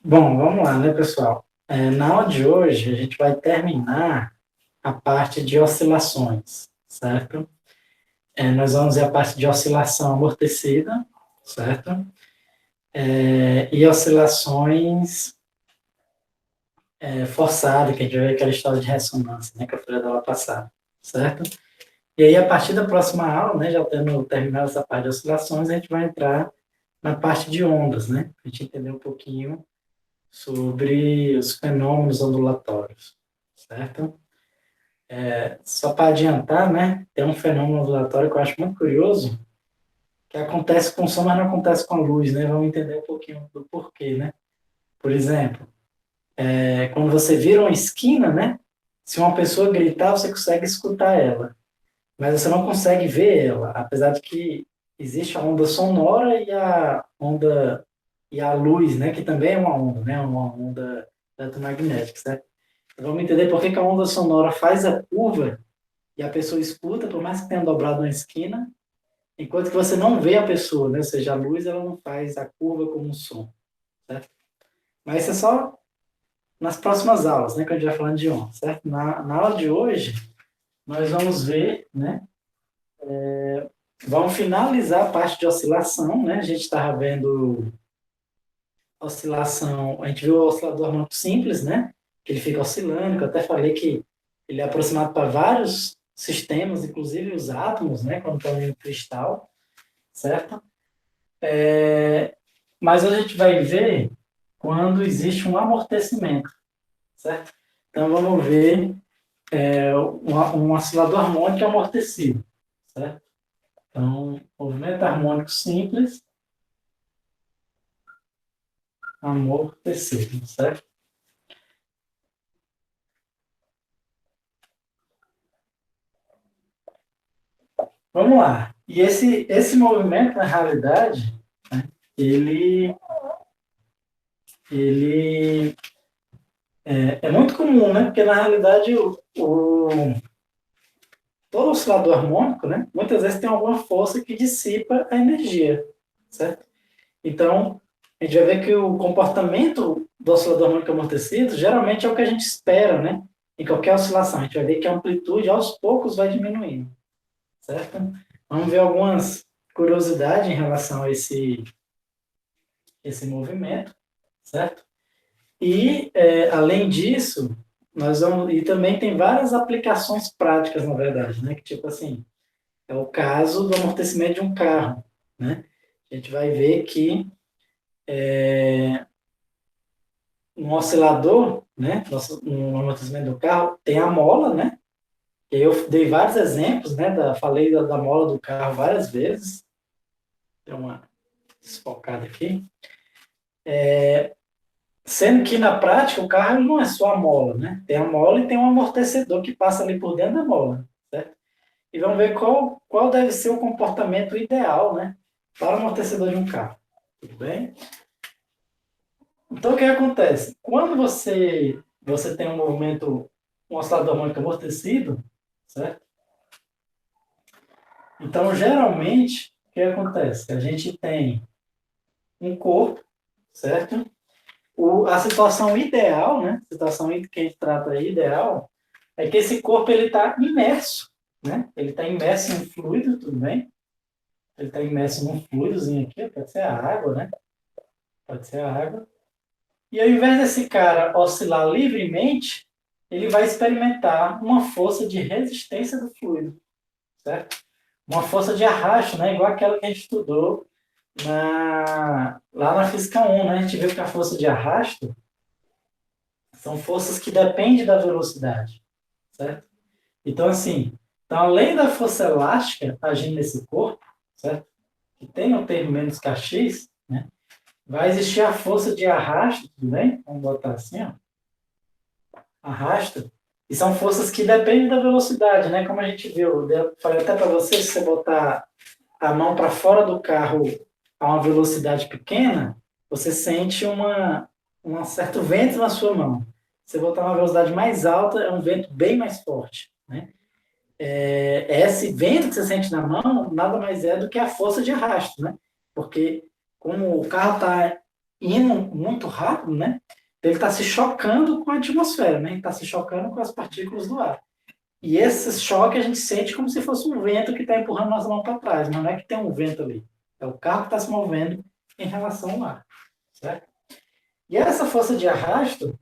Bom, vamos lá, né, pessoal? Na aula de hoje, a gente vai terminar a parte de oscilações, certo? Nós vamos ver a parte de oscilação amortecida, certo? E oscilações forçadas, que a gente vai ver aquela história de ressonância, né, que eu falei da aula passada, certo? E aí, a partir da próxima aula, né, já tendo terminado essa parte de oscilações, a gente vai entrar na parte de ondas, né? A gente entender um pouquinho sobre os fenômenos ondulatórios, certo? Só para adiantar, né, tem um fenômeno ondulatório que eu acho muito curioso, que acontece com o som, mas não acontece com a luz, né? Vamos entender um pouquinho do porquê, né? Por exemplo, quando você vira uma esquina, né, se uma pessoa gritar, você consegue escutar ela, mas você não consegue ver ela, apesar de que existe a onda sonora e a luz, né, que também é uma onda, né, uma onda eletromagnética, certo? Vamos entender por que que a onda sonora faz a curva e a pessoa escuta, por mais que tenha dobrado uma esquina, enquanto que você não vê a pessoa, né? Ou seja, a luz ela não faz a curva como um som, certo? Mas isso é só nas próximas aulas, né? Que a gente vai falando de onda, certo? Na aula de hoje, nós vamos ver, né? Vamos finalizar a parte de oscilação, né? A gente estava vendo oscilação, a gente viu o oscilador harmônico simples, né? Que ele fica oscilando, que eu até falei que ele é aproximado para vários sistemas, inclusive os átomos, né? Quando estão em um cristal, certo? Mas a gente vai ver quando existe um amortecimento, certo? Então vamos ver um oscilador harmônico amortecido, certo? Então, movimento harmônico simples, amortecido, certo? Vamos lá. E esse movimento, na realidade, né, ele, ele é muito comum, né? Porque, na realidade, todo oscilador harmônico, né, muitas vezes tem alguma força que dissipa a energia, certo? Então, a gente vai ver que o comportamento do oscilador harmônico amortecido geralmente é o que a gente espera, né? Em qualquer oscilação. A gente vai ver que a amplitude aos poucos vai diminuindo, certo? Vamos ver algumas curiosidades em relação a esse movimento, certo? E, além disso, e também tem várias aplicações práticas, na verdade, né? Que tipo assim, é o caso do amortecimento de um carro, né? A gente vai ver que um oscilador, né, no amortecimento do carro, tem a mola, né? Eu dei vários exemplos, né? Falei da mola do carro várias vezes. Deu uma desfocada aqui. Sendo que na prática o carro não é só a mola, né? Tem a mola e tem um amortecedor que passa ali por dentro da mola, certo? E vamos ver qual deve ser o comportamento ideal, né? Para o amortecedor de um carro. Tudo bem? Então o que acontece? Quando você tem um movimento, um oscilador harmônico amortecido, certo? Então, geralmente, o que acontece? A gente tem um corpo, certo? A situação ideal, né? A situação que a gente trata aí, ideal, é que esse corpo ele está imerso, né? Ele está imerso em um fluido, tudo bem? Ele está imerso num fluidozinho aqui, pode ser a água, né? Pode ser a água. E ao invés desse cara oscilar livremente, ele vai experimentar uma força de resistência do fluido, certo? Uma força de arrasto, né? Igual aquela que a gente estudou lá na física 1, né? A gente viu que a força de arrasto são forças que dependem da velocidade, certo? Então, assim, então, além da força elástica agindo nesse corpo, certo? Que tem um termo menos que x, né? Vai existir a força de arrasto, tudo bem? Vamos botar assim, ó. Arrasta. E são forças que dependem da velocidade, né? Como a gente viu, eu falei até para você, se você botar a mão para fora do carro a uma velocidade pequena, você sente um certo vento na sua mão. Se você botar uma velocidade mais alta, é um vento bem mais forte, né? Esse vento que você sente na mão nada mais é do que a força de arrasto, né? Porque como o carro está indo muito rápido, né? Ele está se chocando com a atmosfera, né? Ele está se chocando com as partículas do ar. E esse choque a gente sente como se fosse um vento que está empurrando nossa mão para trás, mas não é que tem um vento ali. É o carro que está se movendo em relação ao ar, certo? E essa força de arrasto,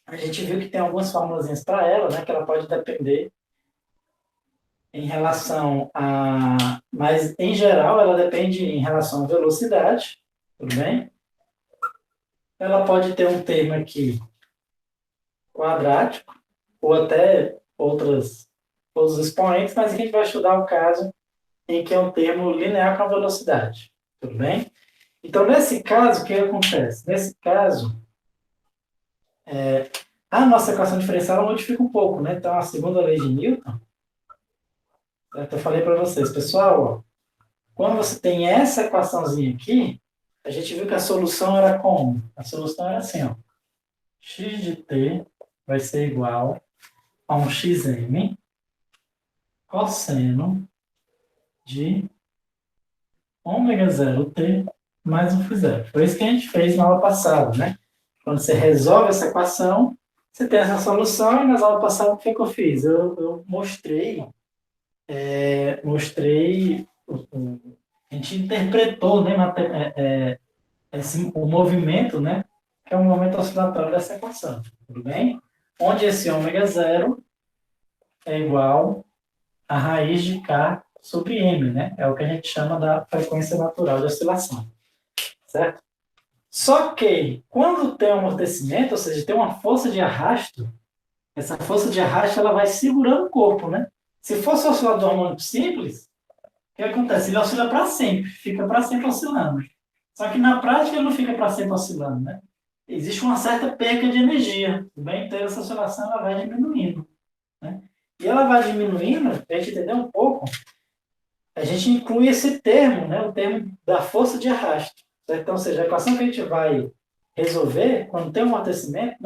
a gente viu que tem algumas fórmulas para ela, né? Que ela pode depender em relação a... Mas, em geral, ela depende em relação à velocidade, tudo bem? Ela pode ter um termo aqui quadrático, ou até outros expoentes, mas a gente vai estudar o caso em que é um termo linear com a velocidade, tudo bem? Então, nesse caso, o que acontece? Nesse caso, a nossa equação diferencial modifica um pouco, né? Então, a segunda lei de Newton, eu falei para vocês, pessoal, ó, quando você tem essa equaçãozinha aqui, a gente viu que a solução era como? A solução era assim, ó, x de t vai ser igual a um xm cosseno de ômega 0t mais um φ0. Foi isso que a gente fez na aula passada, né? Quando você resolve essa equação, você tem essa solução, e nas aulas passadas, o que eu fiz? Eu mostrei, a gente interpretou, né, o movimento, né, que é o momento oscilatório dessa equação, tudo bem? Onde esse ômega 0 é igual a raiz de K sobre M, né? É o que a gente chama da frequência natural de oscilação, certo? Só que, quando tem um amortecimento, ou seja, tem uma força de arrasto, essa força de arrasto ela vai segurando o corpo, né? Se fosse um oscilador harmônico simples, o que acontece? Ele oscila para sempre, fica para sempre oscilando. Só que na prática ele não fica para sempre oscilando, né? Existe uma certa perca de energia, bem? Então essa oscilação ela vai diminuindo, né? E ela vai diminuindo, para a gente entender um pouco, a gente inclui esse termo, né? O termo da força de arrasto. Certo? Então, ou seja, a equação que a gente vai resolver, quando tem um amortecimento,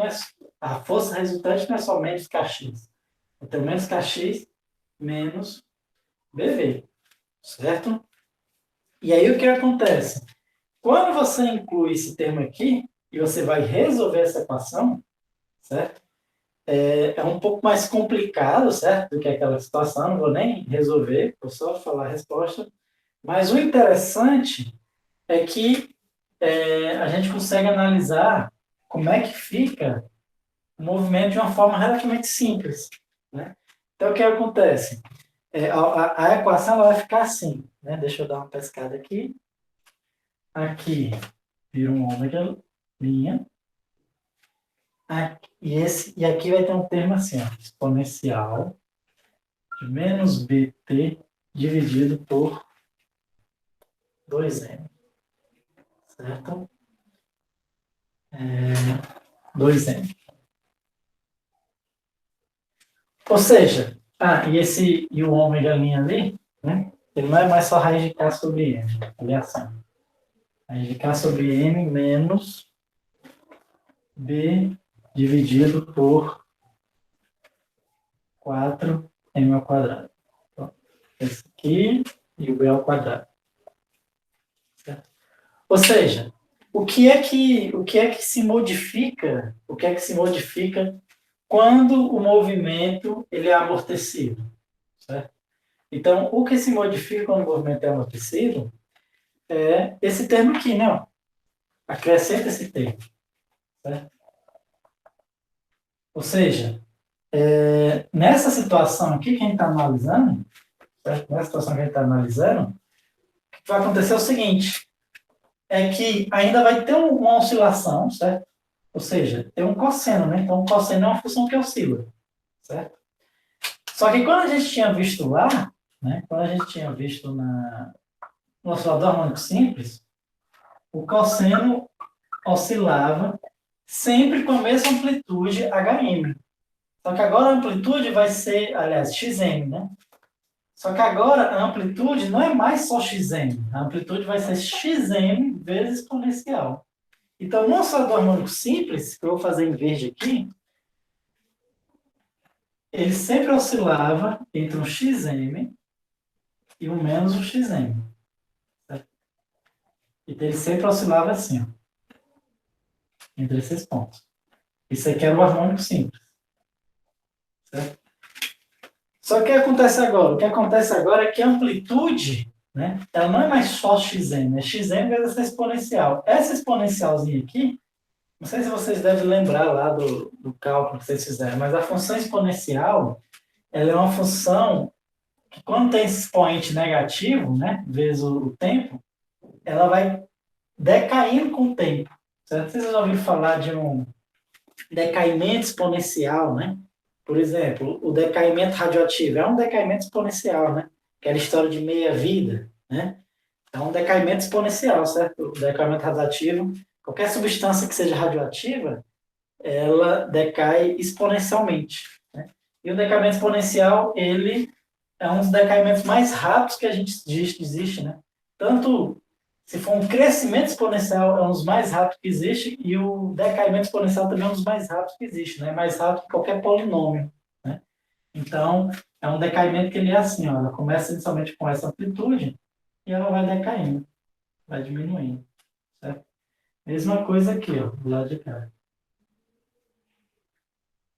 a força resultante não é só menos kx. Eu tenho menos kx menos bv, certo? E aí o que acontece? Quando você inclui esse termo aqui, e você vai resolver essa equação, certo? É um pouco mais complicado, certo? Do que aquela situação, não vou nem resolver, vou só falar a resposta. Mas o interessante é que a gente consegue analisar como é que fica o movimento de uma forma relativamente simples, né? Então, o que acontece? A equação ela vai ficar assim, né? Deixa eu dar uma pescada aqui. Aqui vira um ômega linha. E aqui vai ter um termo assim, ó, exponencial de menos bt dividido por 2m, certo? 2m. Ou seja, e o ômega linha ali, né? Ele não é mais só raiz de K sobre M. Ele é assim. Raiz de K sobre M menos B dividido por 4M ao quadrado. Então, esse aqui e o B ao quadrado. Certo? Ou seja, o que é que se modifica? O que é que se modifica quando o movimento ele é amortecido? Certo? Então, o que se modifica quando o movimento é amortecido é esse termo aqui, né? Ó. Acrescenta esse termo. Certo? Ou seja, nessa situação aqui que a gente está analisando, certo? Nessa situação que a gente está analisando, o que vai acontecer é o seguinte, é que ainda vai ter uma oscilação, certo? Ou seja, tem um cosseno, né? Então, o cosseno é uma função que oscila, certo? Só que quando a gente tinha visto lá, né? Quando a gente tinha visto no oscilador harmônico simples, o cosseno oscilava sempre com a mesma amplitude Hm. Só que agora a amplitude vai ser, aliás, Xm, né? Só que agora a amplitude não é mais só Xm. A amplitude vai ser Xm vezes exponencial. Então, no oscilador harmônico simples, que eu vou fazer em verde aqui, ele sempre oscilava entre um Xm e um menos um Xm. Certo? Então, ele sempre oscilava assim, ó. entre esses pontos. Isso aqui era o harmônico simples. Certo? Só que o que acontece agora? O que acontece agora é que a amplitude, né, ela não é mais só xm, é xm vezes essa exponencial. Essa exponencialzinha aqui, não sei se vocês devem lembrar lá do cálculo que vocês fizeram, mas a função exponencial, ela é uma função que quando tem esse expoente negativo, né, vezes o tempo, ela vai decaindo com o tempo. Certo? Vocês já ouviram falar de um decaimento exponencial, né? Por exemplo, o decaimento radioativo é um decaimento exponencial, né? Aquela história de meia-vida, né? É um decaimento exponencial, certo? O decaimento radioativo, qualquer substância que seja radioativa, ela decai exponencialmente, né? E o decaimento exponencial, ele é um dos decaimentos mais rápidos que a gente existe, né? Tanto se for um crescimento exponencial, é um dos mais rápidos que existe, e o decaimento exponencial também é um dos mais rápidos que existe, né? Mais rápido que qualquer polinômio, né? Então, é um decaimento que ele é assim, ó, ela começa inicialmente com essa amplitude e ela vai decaindo, vai diminuindo, certo? Mesma coisa aqui, ó, do lado de cá.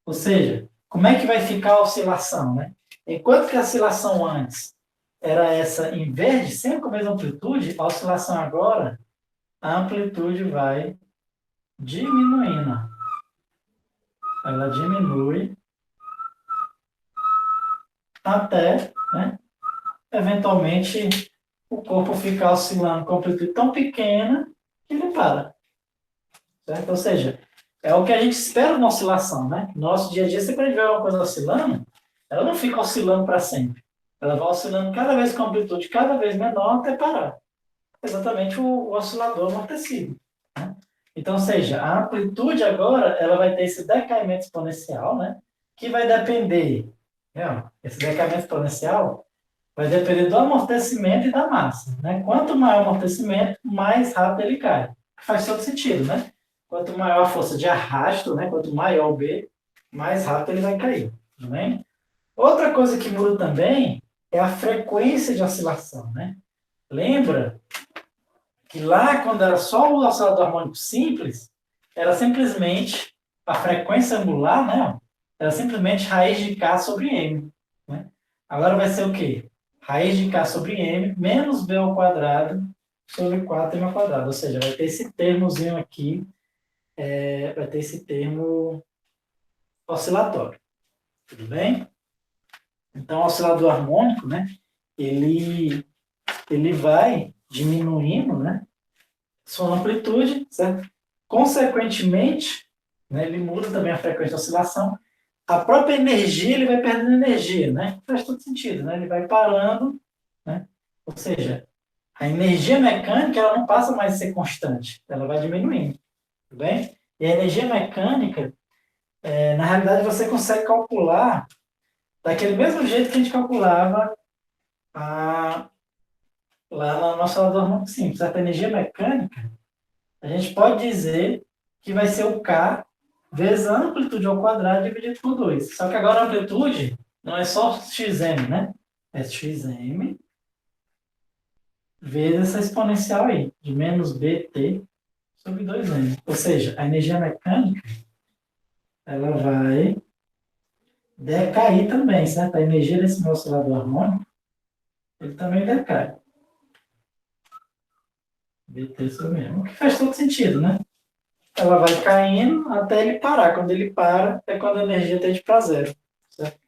Ou seja, como é que vai ficar a oscilação, né? Enquanto que a oscilação antes era essa em verde, sempre com a mesma amplitude, a oscilação agora, a amplitude vai diminuindo. Ela diminui até, né, eventualmente, o corpo ficar oscilando com amplitude tão pequena que ele para. Certo? Ou seja, é o que a gente espera na oscilação, né? No nosso dia a dia, se a gente vê uma coisa oscilando, ela não fica oscilando para sempre. Ela vai oscilando cada vez com amplitude cada vez menor até parar. Exatamente o oscilador amortecido. Né? Então, ou seja, a amplitude agora ela vai ter esse decaimento exponencial, né? Que vai depender, né? Esse decaimento exponencial vai depender do amortecimento e da massa. Né? Quanto maior o amortecimento, mais rápido ele cai. Faz todo sentido, né? Quanto maior a força de arrasto, né? Quanto maior o B, mais rápido ele vai cair. Tudo bem? Outra coisa que muda também é a frequência de oscilação. Né? Lembra que lá, quando era só o oscilador harmônico simples, era simplesmente a frequência angular, né? Era simplesmente raiz de K sobre M. Né? Agora vai ser o quê? Raiz de K sobre M menos B ao quadrado sobre 4M ao quadrado. Ou seja, vai ter esse termozinho aqui, vai ter esse termo oscilatório. Tudo bem? Então, o oscilador harmônico, né? Ele vai diminuindo, né? Sua amplitude, certo? Consequentemente, né, ele muda também a frequência de oscilação. A própria energia, ele vai perdendo energia, né? Faz todo sentido, né? Ele vai parando, né? Ou seja, a energia mecânica, ela não passa mais a ser constante, ela vai diminuindo, tudo bem? E a energia mecânica, na realidade, você consegue calcular daquele mesmo jeito que a gente calculava lá no nosso oscilador simples, certo? A energia mecânica, a gente pode dizer que vai ser o K vezes a amplitude ao quadrado dividido por 2. Só que agora a amplitude não é só xm, né? É xm vezes essa exponencial aí, de menos bt sobre 2m. Ou seja, a energia mecânica, ela vai decair também, certo? A energia desse meu oscilador harmônico, ele também decai. Bt sobre m. O que faz todo sentido, né? Ela vai caindo até ele parar. Quando ele para, é quando a energia tende para zero. Certo?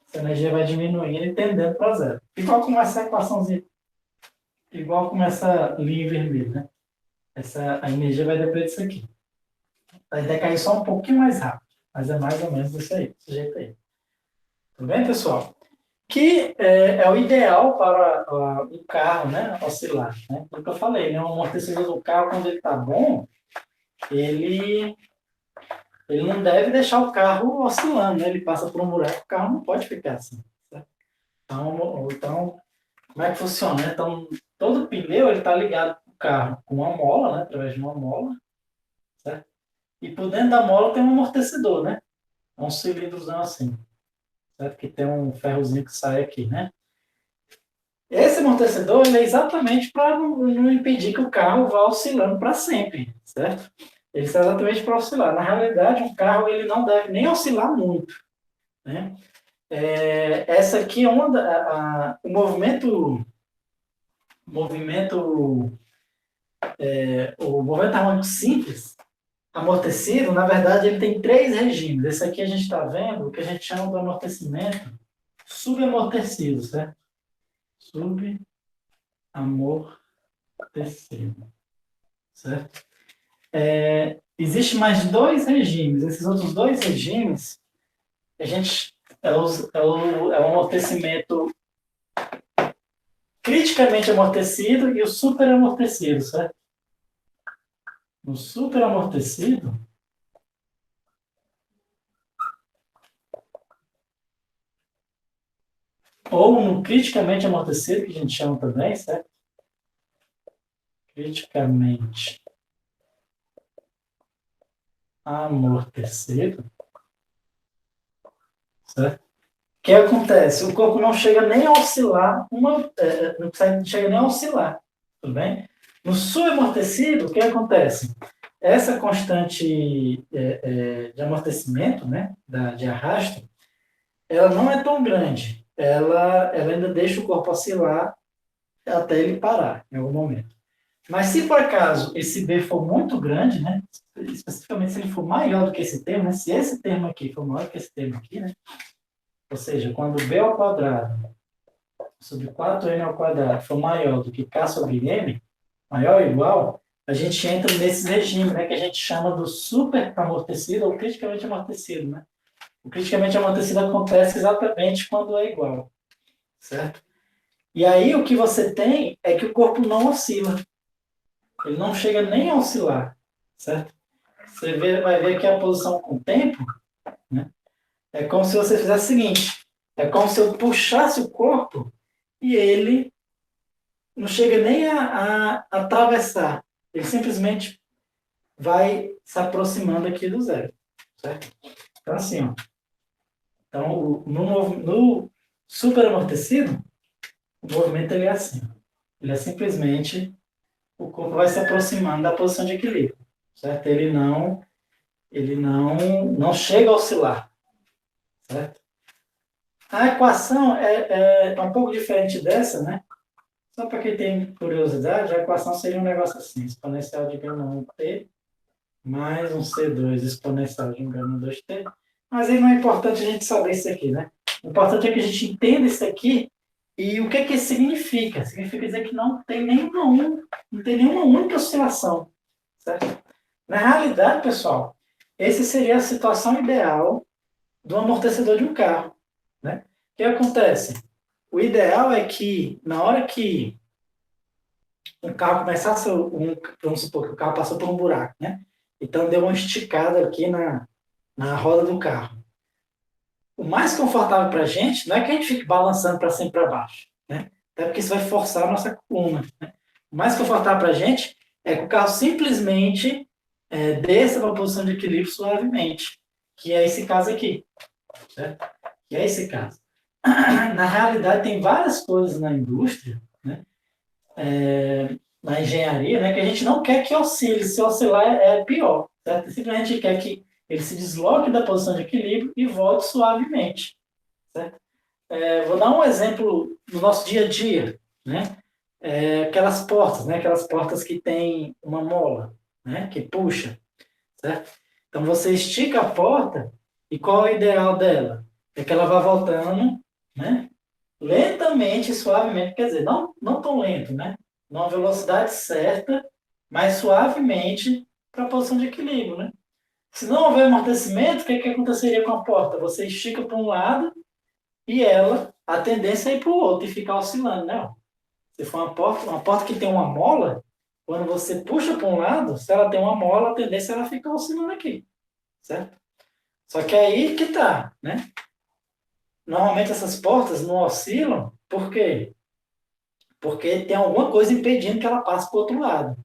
Essa energia vai diminuindo e tendendo para zero. Igual como essa equaçãozinha, igual como essa linha vermelha, né? A energia vai depender disso aqui. Vai decair só um pouquinho mais rápido, mas é mais ou menos desse jeito aí. Tudo bem, pessoal? Que é o ideal para o carro, né? Oscilar. Né? Como eu falei, né? O amortecedor do carro, quando ele está bom, ele não deve deixar o carro oscilando, né? Ele passa por um buraco, o carro não pode ficar assim. Certo? Então, como é que funciona? Né? Então, todo pneu está ligado para o carro com uma mola, né? Através de uma mola, certo? E por dentro da mola tem um amortecedor, né? É um cilindrozão assim, certo? Que tem um ferrozinho que sai aqui, né? Esse amortecedor ele é exatamente para não impedir que o carro vá oscilando para sempre, certo? Ele está exatamente para oscilar. Na realidade, um carro ele não deve nem oscilar muito, né? Essa aqui é o movimento harmônico simples, amortecido, na verdade, ele tem três regimes. Esse aqui a gente está vendo o que a gente chama de amortecimento subamortecido, certo? Subamortecido, certo? Existe mais dois regimes. Esses outros dois regimes, a gente é o amortecimento criticamente amortecido e o superamortecido, certo? No superamortecido, ou no criticamente amortecido, que a gente chama também, certo? Criticamente amortecido, certo? O que acontece? O corpo não chega nem a oscilar, não chega nem a oscilar, tudo bem? No subamortecido, o que acontece? Essa constante de amortecimento, né, de arrasto, ela não é tão grande. Ela ainda deixa o corpo oscilar até ele parar, em algum momento. Mas se por acaso esse B for muito grande, né, especificamente se ele for maior do que esse termo, né, se esse termo aqui for maior que esse termo aqui, né, ou seja, quando B ao quadrado sobre 4n ao quadrado for maior do que K sobre M, maior ou igual, a gente entra nesse regime, né, que a gente chama do super amortecido ou criticamente amortecido, né? O criticamente amortecido acontece exatamente quando é igual, certo? E aí o que você tem é que o corpo não oscila. Ele não chega nem a oscilar, certo? Vai ver que a posição com o tempo, né? É como se você fizesse o seguinte, é como se eu puxasse o corpo e ele não chega nem a atravessar. Ele simplesmente vai se aproximando aqui do zero, certo? Então, assim, ó. Então, no superamortecido, o movimento ele é assim. Ele é simplesmente o corpo vai se aproximando da posição de equilíbrio, certo? Ele não chega a oscilar, certo? A equação é um pouco diferente dessa, né? Só para quem tem curiosidade, a equação seria um negócio assim, exponencial de gama 1t mais um C2 exponencial de gama 2t. Mas aí não é importante a gente saber isso aqui, né? O importante é que a gente entenda isso aqui e o que é que isso significa. Significa dizer que não tem nenhuma única oscilação, certo? Na realidade, pessoal, essa seria a situação ideal do amortecedor de um carro, né? O que acontece? O ideal é que, na hora que um carro começasse, vamos supor que o carro passou por um buraco, né? Então deu uma esticada aqui na roda do carro. O mais confortável para a gente não é que a gente fique balançando para cima e para baixo, né? Até porque isso vai forçar a nossa coluna, né? O mais confortável para a gente é que o carro simplesmente desça para a posição de equilíbrio suavemente, que é esse caso aqui, certo? Que é esse caso. Na realidade, tem várias coisas na indústria, né? Na engenharia, né, que a gente não quer que oscile. Se oscilar é pior, certo? Simplesmente a gente quer que ele se desloque da posição de equilíbrio e volte suavemente, certo? Vou dar um exemplo do nosso dia a dia, né? Aquelas portas, né? Aquelas portas que tem uma mola, né? Que puxa, certo? Então você estica a porta e qual é o ideal dela? É que ela vá voltando, né? Lentamente e suavemente, quer dizer, não tão lento, né? Numa velocidade certa, mas suavemente para a posição de equilíbrio, né? Se não houver amortecimento, o que aconteceria com a porta? Você estica para um lado e a tendência é ir para o outro e ficar oscilando, né? Se for uma porta que tem uma mola, quando você puxa para um lado, se ela tem uma mola, a tendência é ela ficar oscilando aqui, certo? Só que aí que tá, né? Normalmente essas portas não oscilam, por quê? Porque tem alguma coisa impedindo que ela passe para o outro lado.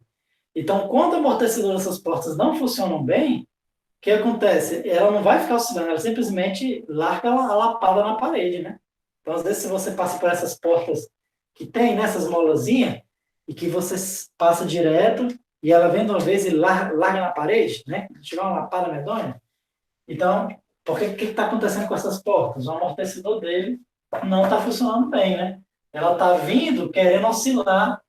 Então, quando o amortecedor dessas portas não funcionam bem, o que acontece? Ela não vai ficar oscilando, ela simplesmente larga a lapada na parede, né? Então, às vezes, se você passa por essas portas que tem nessas molazinhas, e que você passa direto, e ela vem de uma vez e larga na parede, né? Tiver uma lapada medonha. Então, porque o que está acontecendo com essas portas? O amortecedor dele não está funcionando bem, né? Ela está vindo querendo oscilar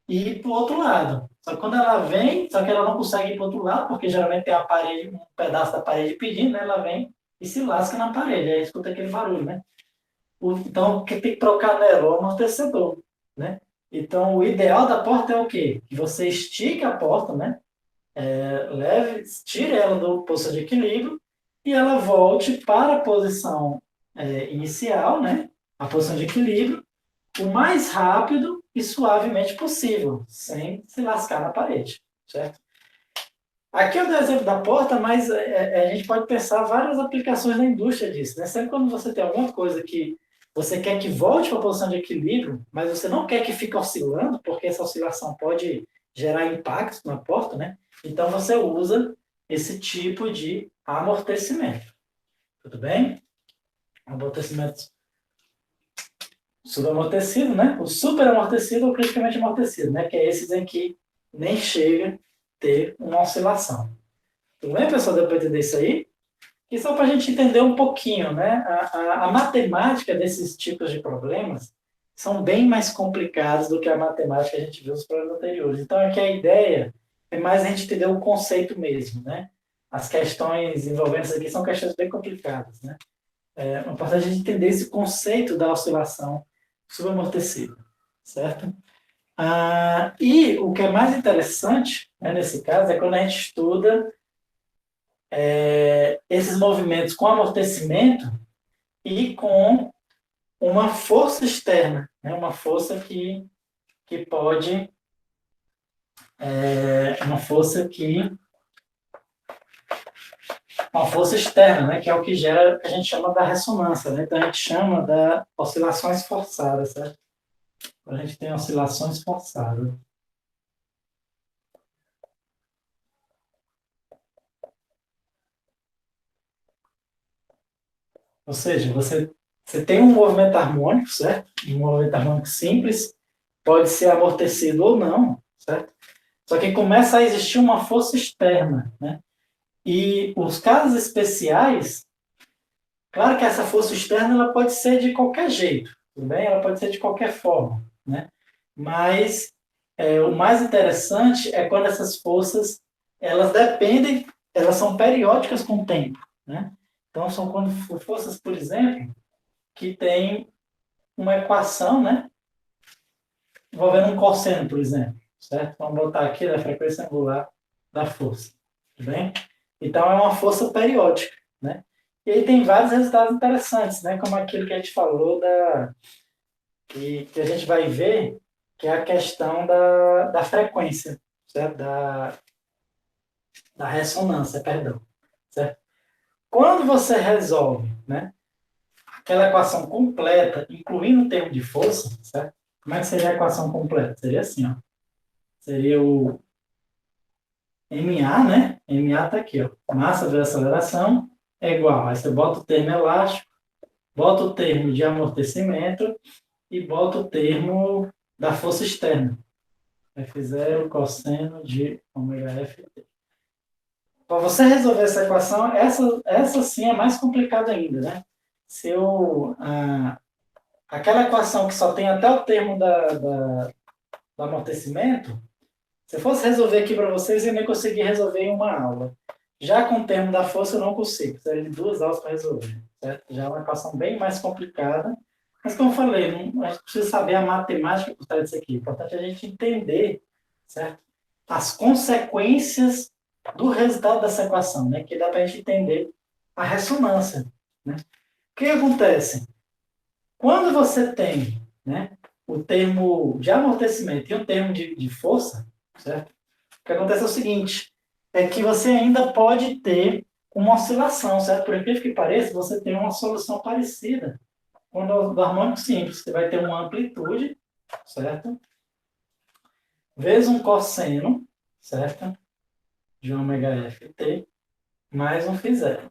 e ir para o outro lado. Só que quando ela vem, só que ela não consegue ir para o outro lado, porque geralmente tem a parede, um pedaço da parede pedindo, né? Ela vem e se lasca na parede, aí escuta aquele barulho, né? Então, o que tem que trocar nela? O amortecedor, né? Então, o ideal da porta é o quê? Que você estique a porta, né? Tire ela do posição de equilíbrio e ela volte para a posição inicial, né? A posição de equilíbrio, o mais rápido e suavemente possível, sem se lascar na parede, certo? Aqui eu dou o exemplo da porta, mas a gente pode pensar várias aplicações na indústria disso, né? Sempre quando você tem alguma coisa que você quer que volte para a posição de equilíbrio, mas você não quer que fique oscilando, porque essa oscilação pode gerar impacto na porta, né? Então você usa esse tipo de amortecimento. Tudo bem? Amortecimento subamortecido, né? O superamortecido ou criticamente amortecido, né? Que é esses em que nem chega a ter uma oscilação. Tudo bem, pessoal? Deu para entender isso aí? E só para a gente entender um pouquinho, né? A matemática desses tipos de problemas são bem mais complicados do que a matemática que a gente viu nos problemas anteriores. Então, aqui a ideia é mais a gente entender o conceito mesmo, né? As questões envolvendo isso aqui são questões bem complicadas, né? É importante a gente entender esse conceito da oscilação subamortecida, certo? E o que é mais interessante, né, nesse caso é quando a gente estuda esses movimentos com amortecimento e com uma força externa, né? Uma força que pode, uma força externa, né? Que é o que gera, que a gente chama da ressonância, né? Então a gente chama da oscilações forçadas, certo? A gente tem oscilações forçadas. Ou seja, você tem um movimento harmônico, certo? Um movimento harmônico simples, pode ser amortecido ou não, certo? Só que começa a existir uma força externa, né? E os casos especiais, claro que essa força externa ela pode ser de qualquer jeito, tudo bem? Ela pode ser de qualquer forma, né? Mas o mais interessante é quando essas forças elas dependem, elas são periódicas com o tempo, né? Então são quando forças, por exemplo, que tem uma equação, né? Envolvendo um cosseno, por exemplo, certo? Vamos botar aqui a frequência angular da força, tudo bem? Então, é uma força periódica, né? E aí tem vários resultados interessantes, né? Como aquilo que a gente falou, que a gente vai ver, que é a questão da frequência, certo? Da ressonância, perdão, certo? Quando você resolve, né, aquela equação completa, incluindo o termo de força, certo? Como é que seria a equação completa? Seria assim, ó. Seria o MA, né? MA está aqui, ó. Massa vezes aceleração é igual. Aí você bota o termo elástico, bota o termo de amortecimento e bota o termo da força externa. F0 cosseno de ômega F. Para você resolver essa equação, essa sim é mais complicada ainda, né? Se aquela equação que só tem até o termo do amortecimento, se eu fosse resolver aqui para vocês, eu nem consegui resolver em uma aula. Já com o termo da força, eu não consigo. Precisaria de 2 aulas para resolver. Certo? Já é uma equação bem mais complicada. Mas, como eu falei, a gente precisa saber a matemática por trás disso aqui. O importante é a gente entender, certo? As consequências do resultado dessa equação, né? Que dá para a gente entender a ressonância. Né? O que acontece? Quando você tem, né, o termo de amortecimento e o termo de força, certo? O que acontece é o seguinte, é que você ainda pode ter uma oscilação, certo? Por incrível que pareça, você tem uma solução parecida com o do harmônico simples. Você vai ter uma amplitude, certo? Vezes um cosseno, certo? De ômega ft, mais um φ0.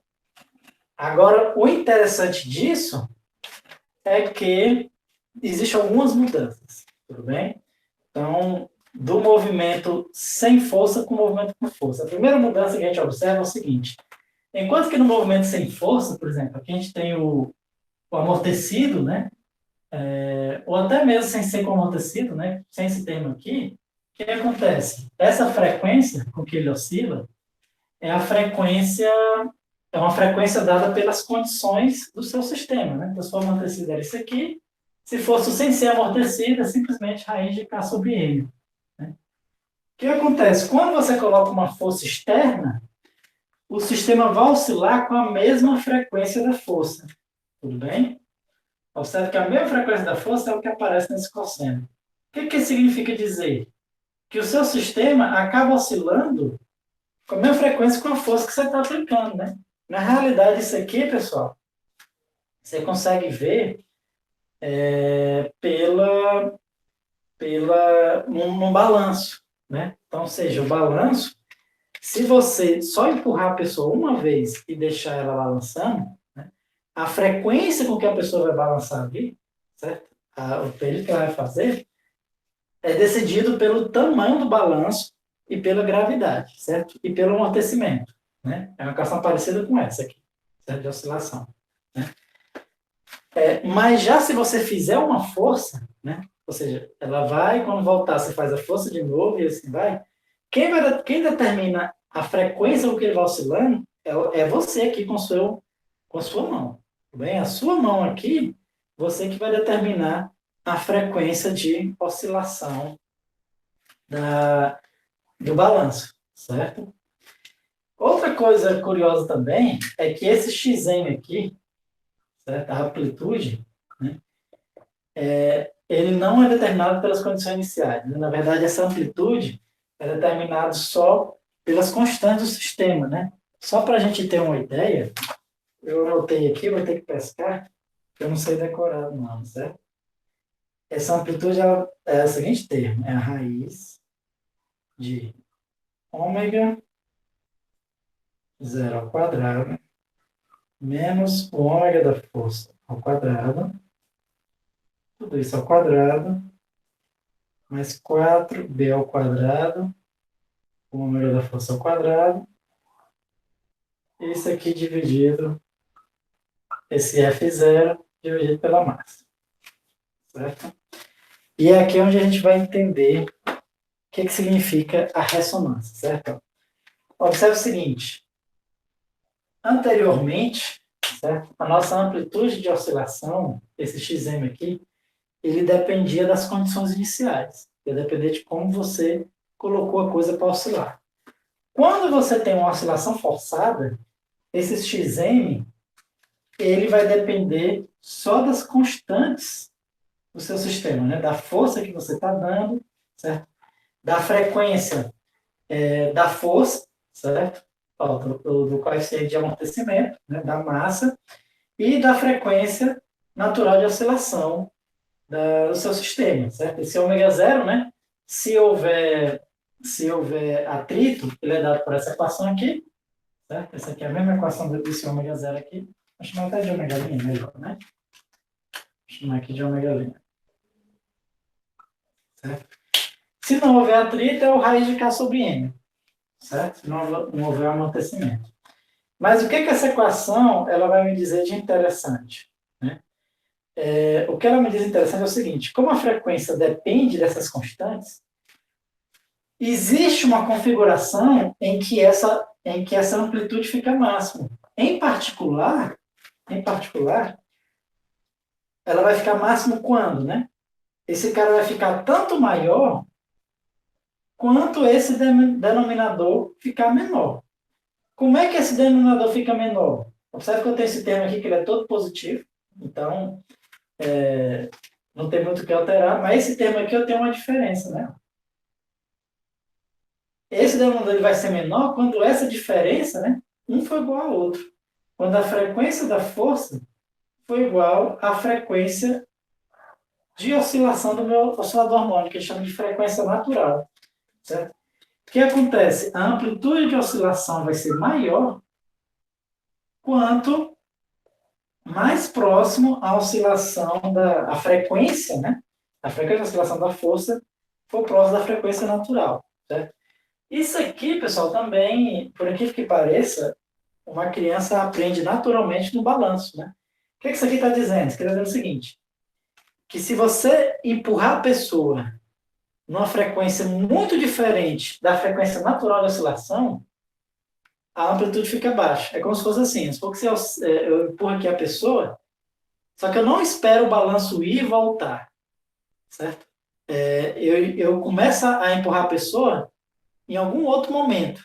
Agora, o interessante disso é que existem algumas mudanças, tudo bem? Então, do movimento sem força com o movimento com força. A primeira mudança que a gente observa é o seguinte: enquanto que no movimento sem força, por exemplo, aqui a gente tem o amortecido, né? Ou até mesmo sem ser com amortecido, né? Sem esse termo aqui, o que acontece? Essa frequência com que ele oscila é a frequência, é uma frequência dada pelas condições do seu sistema, né? Então, se for amortecido era isso aqui, se fosse sem ser amortecido, é simplesmente raiz de K sobre M. Né? O que acontece? Quando você coloca uma força externa, o sistema vai oscilar com a mesma frequência da força. Tudo bem? Observe que a mesma frequência da força é o que aparece nesse cosseno. O que significa dizer? Que o seu sistema acaba oscilando com a mesma frequência com a força que você está aplicando, né? Na realidade, isso aqui, pessoal, você consegue ver num balanço, né? Então, ou seja, o balanço, se você só empurrar a pessoa uma vez e deixar ela balançando, né, a frequência com que a pessoa vai balançar ali, certo? O período que ela vai fazer é decidido pelo tamanho do balanço e pela gravidade, certo? E pelo amortecimento, né? É uma equação parecida com essa aqui, certo? De oscilação, né? Mas já se você fizer uma força, né? Ou seja, ela vai, quando voltar, você faz a força de novo e assim vai. Quem determina a frequência com que ele vai oscilando é você aqui com a sua mão. Tá bem? A sua mão aqui, você que vai determinar a frequência de oscilação do balanço, certo? Outra coisa curiosa também é que esse Xm aqui, certo? A amplitude, né? Ele não é determinado pelas condições iniciais. Né? Na verdade, essa amplitude é determinada só pelas constantes do sistema, né? Só para a gente ter uma ideia, eu anotei aqui, vou ter que pescar, eu não sei decorar não, certo? Essa amplitude é o seguinte termo, é a raiz de ômega zero ao quadrado menos o ômega da força ao quadrado, tudo isso ao quadrado, mais 4b ao quadrado, o ômega da força ao quadrado, isso aqui dividido, esse F0 dividido pela massa, certo? E é aqui onde a gente vai entender o que significa a ressonância, certo? Observe o seguinte, anteriormente, certo? A nossa amplitude de oscilação, esse Xm aqui, ele dependia das condições iniciais, ia depender de como você colocou a coisa para oscilar. Quando você tem uma oscilação forçada, esse Xm, ele vai depender só das constantes do seu sistema, né? Da força que você está dando, certo? Da frequência da força, certo? Do coeficiente de amortecimento, né? Da massa, e da frequência natural de oscilação do seu sistema, certo? Esse ômega zero, né? Se houver atrito, ele é dado por essa equação aqui, certo? Essa aqui é a mesma equação desse ômega zero aqui. Vou chamar até de ômega linha, melhor, né? Vou chamar aqui de ômega linha. Certo? Se não houver atrito, é o raiz de K sobre M, certo? Se não houver amortecimento. Mas o que essa equação ela vai me dizer de interessante? Né? O que ela me diz interessante é o seguinte, como a frequência depende dessas constantes, existe uma configuração em que essa amplitude fica máxima. Em particular, ela vai ficar máxima quando, né? Esse cara vai ficar tanto maior quanto esse denominador ficar menor. Como é que esse denominador fica menor? Observe que eu tenho esse termo aqui que ele é todo positivo, então não tem muito o que alterar, mas esse termo aqui eu tenho uma diferença, né? Esse denominador ele vai ser menor quando essa diferença, né, um for igual ao outro. Quando a frequência da força for igual à frequência de oscilação do meu oscilador harmônico, que a gente chama de frequência natural. Certo? O que acontece? A amplitude de oscilação vai ser maior quanto mais próximo à oscilação a frequência, né? A frequência de oscilação da força for próximo da frequência natural, certo? Isso aqui, pessoal, também, por incrível que pareça, uma criança aprende naturalmente no balanço, né? O que isso aqui está dizendo? Isso está dizendo o seguinte, que se você empurrar a pessoa numa frequência muito diferente da frequência natural de oscilação, a amplitude fica baixa. É como se fosse assim, se for que eu empurro aqui a pessoa, só que eu não espero o balanço ir e voltar, certo? Eu começo a empurrar a pessoa em algum outro momento.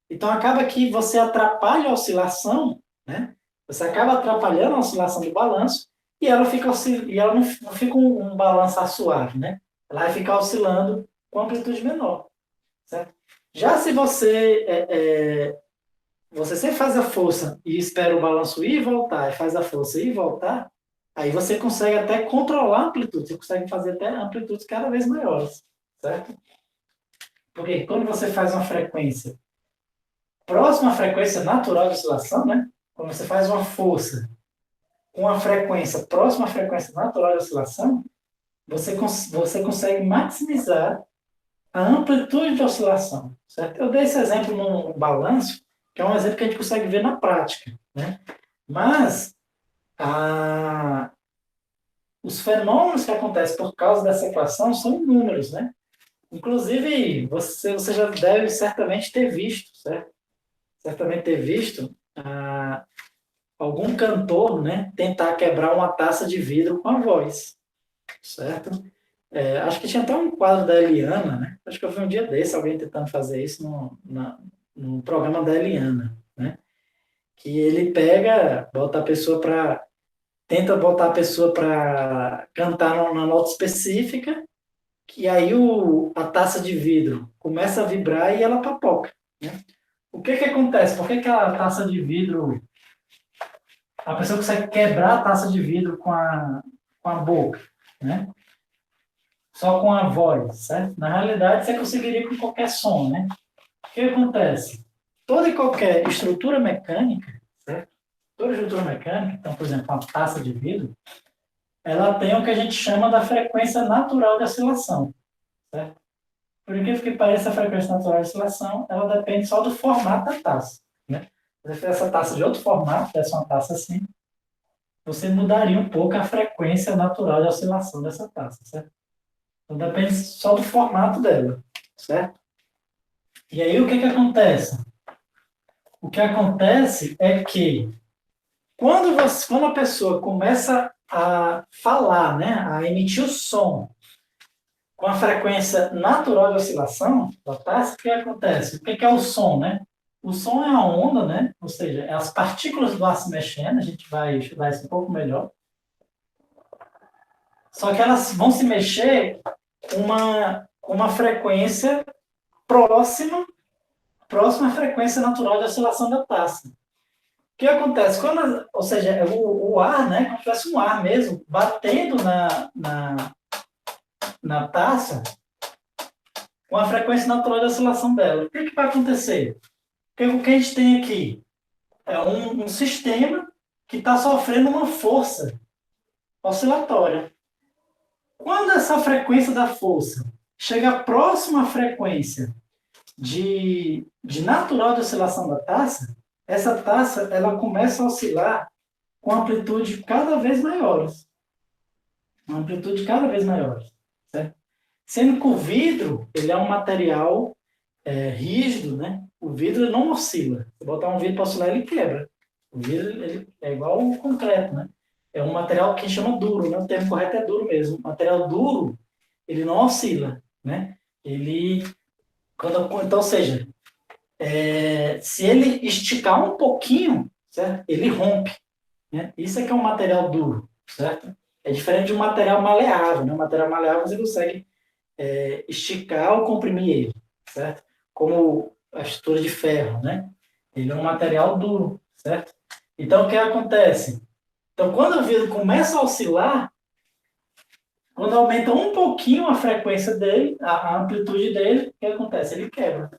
Então, acaba que você atrapalha a oscilação, né? Você acaba atrapalhando a oscilação do balanço e ela, não fica um balançar suave, né? Ela vai ficar oscilando com amplitude menor, certo? Já se você sempre faz a força e espera o balanço ir e voltar, e faz a força ir e voltar, aí você consegue até controlar a amplitude, você consegue fazer até amplitudes cada vez maiores, certo? Porque quando você faz uma frequência próxima à frequência natural de oscilação, né? Quando você faz uma força com a frequência próxima à frequência natural de oscilação, você consegue maximizar a amplitude de oscilação, certo? Eu dei esse exemplo no balanço, que é um exemplo que a gente consegue ver na prática, né? Mas os fenômenos que acontecem por causa dessa equação são inúmeros, né? Inclusive, você já deve certamente ter visto, certo? Certamente ter visto algum cantor, né, tentar quebrar uma taça de vidro com a voz, certo? Acho que tinha até um quadro da Eliana, né? Acho que eu vi um dia desse alguém tentando fazer isso no programa da Eliana, né? Que ele tenta botar a pessoa para cantar numa nota específica, que aí a taça de vidro começa a vibrar e ela papoca, né? O que acontece? Por que a taça de vidro, a pessoa consegue quebrar a taça de vidro com a boca, né? Só com a voz, certo? Na realidade, você conseguiria com qualquer som, né? O que acontece? Toda e qualquer estrutura mecânica, certo? Toda estrutura mecânica, então, por exemplo, uma taça de vidro, ela tem o que a gente chama da frequência natural de oscilação, certo? Por incrível que pareça, a frequência natural de oscilação, ela depende só do formato da taça, né? Se você fizer essa taça de outro formato, dessa uma taça assim, você mudaria um pouco a frequência natural de oscilação dessa taça, certo? Então depende só do formato dela, certo? E aí o que acontece? O que acontece é que quando a pessoa começa a falar, né, a emitir o som com a frequência natural de oscilação da taça, o que acontece? O que é o som, né? O som é a onda, né? Ou seja, é as partículas do ar se mexendo, a gente vai estudar isso um pouco melhor. Só que elas vão se mexer com uma frequência próxima à frequência natural de oscilação da taça. O que acontece? Ou seja, o ar, né, como se tivesse um ar mesmo, batendo na taça com a frequência natural de oscilação dela. O que vai acontecer? O que a gente tem aqui é um sistema que está sofrendo uma força oscilatória. Quando essa frequência da força chega próxima à frequência de natural de oscilação da taça, essa taça ela começa a oscilar com amplitude cada vez maiores. Uma amplitude cada vez maior. Certo? Sendo que o vidro ele é um material rígido, né? O vidro não oscila. Se botar um vidro para oscilar, ele quebra. O vidro ele é igual ao concreto, né? É um material que chama duro, né? O termo correto é duro mesmo. O material duro, ele não oscila, né? Então, ou seja, se ele esticar um pouquinho, certo? Ele rompe, né? Isso é que é um material duro, certo? É diferente de um material maleável, né? O material maleável você consegue esticar ou comprimir ele, certo? Como a estrutura de ferro, né? Ele é um material duro, certo? Então, o que acontece? Então, quando o vidro começa a oscilar, quando aumenta um pouquinho a frequência dele, a amplitude dele, o que acontece? Ele quebra.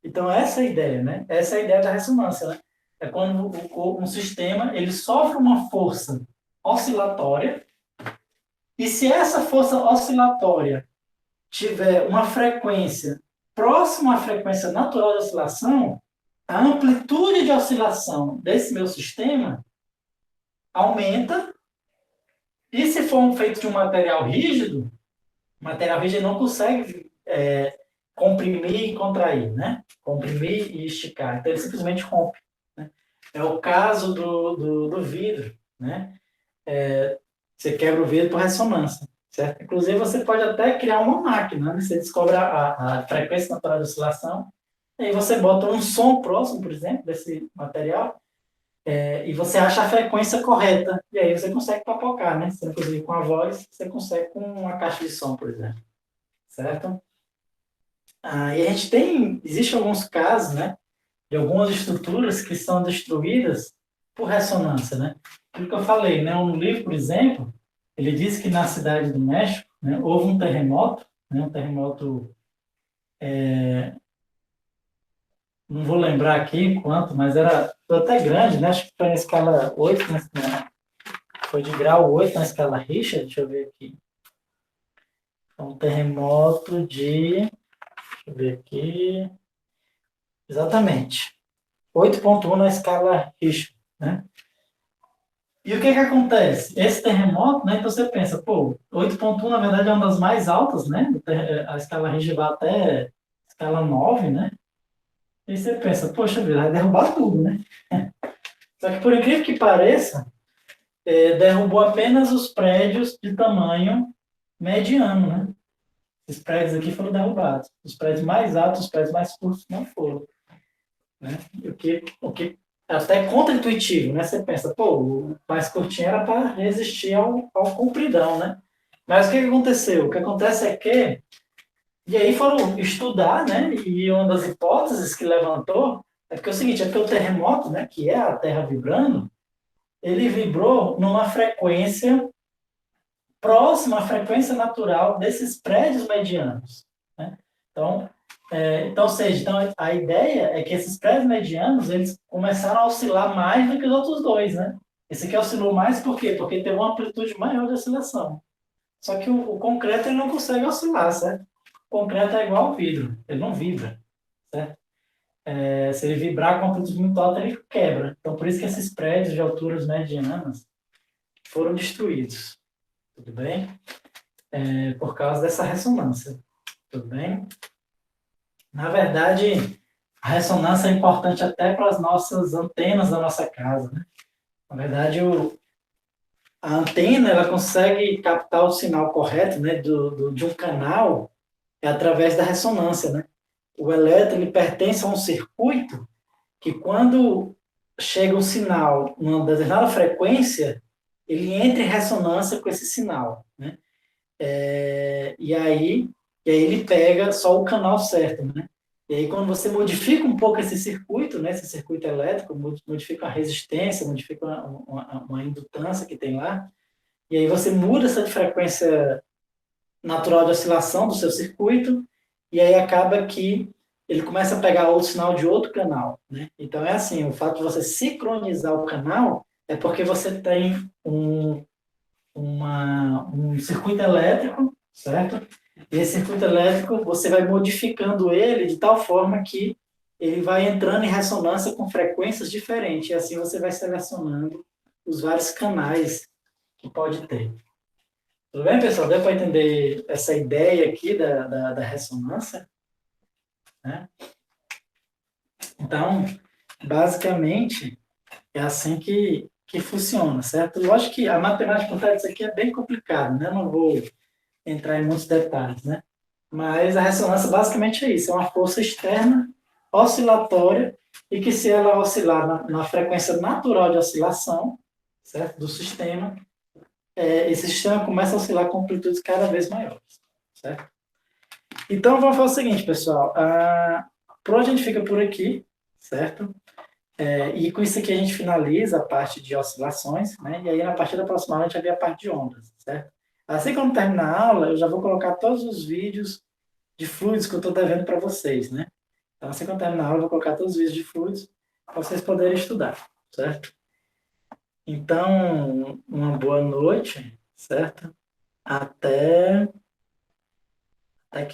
Então, essa é a ideia, né? Essa é a ideia da ressonância, né? É quando um sistema ele sofre uma força oscilatória, e se essa força oscilatória tiver uma frequência próxima à frequência natural de oscilação, a amplitude de oscilação desse meu sistema aumenta. E se for feito de um material rígido, o material rígido não consegue comprimir e contrair, né? Comprimir e esticar. Então ele simplesmente rompe. Né? É o caso do vidro, né? Você quebra o vidro por ressonância, certo? Inclusive você pode até criar uma máquina, né? Você descobre a frequência natural de oscilação, e aí você bota um som próximo, por exemplo, desse material, e você acha a frequência correta, e aí você consegue papocar, né? Você, inclusive com a voz, você consegue com uma caixa de som, por exemplo, certo? E a gente existem alguns casos, né, de algumas estruturas que são destruídas por ressonância, né? Aquilo que eu falei, né, um livro, por exemplo, ele diz que na cidade do México, né, houve um terremoto, né, um terremoto, não vou lembrar aqui quanto, mas foi até grande, né? Acho que foi na escala 8, né? Foi de grau 8 na escala Richter, deixa eu ver aqui. Um terremoto deixa eu ver aqui, exatamente, 8,1 na escala Richter, né? E o que acontece? Esse terremoto, né? Então você pensa, pô, 8,1 na verdade é uma das mais altas, né? A escala Richter vai até escala 9, né? E você pensa, poxa vida, vai derrubar tudo, né? Só que por incrível que pareça, derrubou apenas os prédios de tamanho mediano, né? Esses prédios aqui foram derrubados. Os prédios mais altos, os prédios mais curtos não foram. Né? O que é até contra-intuitivo, né? Você pensa, pô, o mais curtinho era para resistir ao compridão, né? Mas o que aconteceu? O que acontece é que, e aí foram estudar, né? E uma das hipóteses que levantou é que é o seguinte, é que o terremoto, né, que é a Terra vibrando, ele vibrou numa frequência próxima à frequência natural desses prédios medianos. Né? Então, ou seja, a ideia é que esses prédios medianos eles começaram a oscilar mais do que os outros dois, né? Esse aqui oscilou mais por quê? Porque teve uma amplitude maior de oscilação. Só que o concreto ele não consegue oscilar, certo? O concreto é igual ao vidro, ele não vibra, certo? Se ele vibrar com amplitude muito alta, ele quebra. Então, por isso que esses prédios de alturas medianas foram destruídos. Tudo bem? Por causa dessa ressonância. Tudo bem? Na verdade, a ressonância é importante até para as nossas antenas da nossa casa. Né? Na verdade, a antena ela consegue captar o sinal correto, né, de um canal através da ressonância. Né? O elétron ele pertence a um circuito que, quando chega um sinal numa determinada frequência, ele entra em ressonância com esse sinal. Né? E aí ele pega só o canal certo, né? E aí quando você modifica um pouco esse circuito, né, esse circuito elétrico, modifica a resistência, modifica uma indutância que tem lá, e aí você muda essa frequência natural de oscilação do seu circuito, e aí acaba que ele começa a pegar outro sinal de outro canal, né? Então é assim, o fato de você sincronizar o canal é porque você tem um circuito elétrico, certo? E esse circuito elétrico, você vai modificando ele de tal forma que ele vai entrando em ressonância com frequências diferentes. E assim você vai selecionando os vários canais que pode ter. Tudo bem, pessoal? Deu para entender essa ideia aqui da ressonância? Né? Então, basicamente, é assim que funciona, certo? Lógico que a matemática por trás disso aqui é bem complicado, né? Não vou entrar em muitos detalhes, né? Mas a ressonância basicamente é isso, é uma força externa oscilatória e que, se ela oscilar na frequência natural de oscilação, certo, do sistema, esse sistema começa a oscilar com amplitudes cada vez maiores, certo? Então vamos fazer o seguinte, pessoal, por hoje a gente fica por aqui, certo? E com isso aqui a gente finaliza a parte de oscilações, né? E aí na partir da próxima aula a gente vai ver a parte de ondas, certo? Assim como terminar a aula, eu já vou colocar todos os vídeos de fluidos que eu estou devendo para vocês, né? Então, assim que eu terminar a aula, eu vou colocar todos os vídeos de fluidos para vocês poderem estudar, certo? Então, uma boa noite, certo? Até Aqui